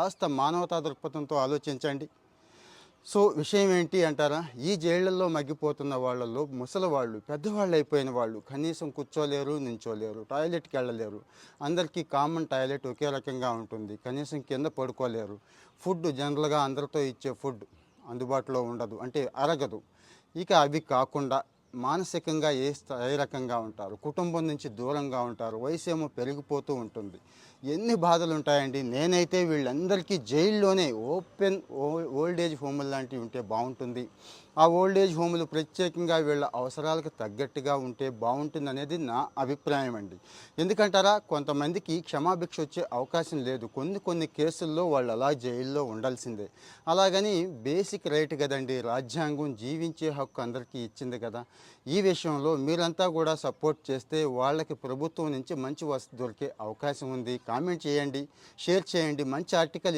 కాస్త మానవతా దృక్పథంతో ఆలోచించండి. సో విషయం ఏంటి అంటారా? ఈ జైళ్లలో మగ్గిపోతున్న వాళ్ళలో ముసలివాళ్ళు, పెద్దవాళ్ళు అయిపోయిన వాళ్ళు కనీసం కూర్చోలేరు, నించోలేరు, టాయిలెట్కి వెళ్ళలేరు. అందరికీ కామన్ టాయిలెట్ ఒకే రకంగా ఉంటుంది. కనీసం కింద పడుకోలేరు. ఫుడ్ జనరల్గా అందరితో ఇచ్చే ఫుడ్ అందుబాటులో ఉండదు, అంటే అరగదు. ఇక అవి కాకుండా మానసికంగా ఏ రకంగా ఉంటారు, కుటుంబం నుంచి దూరంగా ఉంటారు, వయసు ఏమో పెరిగిపోతూ ఉంటుంది. ఎన్ని బాధలు ఉంటాయండి. నేనైతే వీళ్ళందరికీ జైల్లోనే ఓపెన్ ఓల్డ్ ఏజ్ హోములు లాంటివి ఉంటే బాగుంటుంది. ఆ ఓల్డ్ ఏజ్ హోములు ప్రత్యేకంగా వీళ్ళ అవసరాలకు తగ్గట్టుగా ఉంటే బాగుంటుంది అనేది నా అభిప్రాయం అండి. ఎందుకంటారా, కొంతమందికి క్షమాభిక్ష వచ్చే అవకాశం లేదు. కొన్ని కేసుల్లో వాళ్ళు అలా జైల్లో ఉండాల్సిందే. అలాగని బేసిక్ రైట్ కదండి, రాజ్యాంగం జీవించే హక్కు అందరికీ ఇచ్చింది కదా. ఈ విషయంలో మీరంతా కూడా సపోర్ట్ చేస్తే వాళ్ళకి ప్రభుత్వం నుంచి మంచి వసతి దొరికే అవకాశం ఉంది. కామెంట్ చేయండి, షేర్ చేయండి. మంచి ఆర్టికల్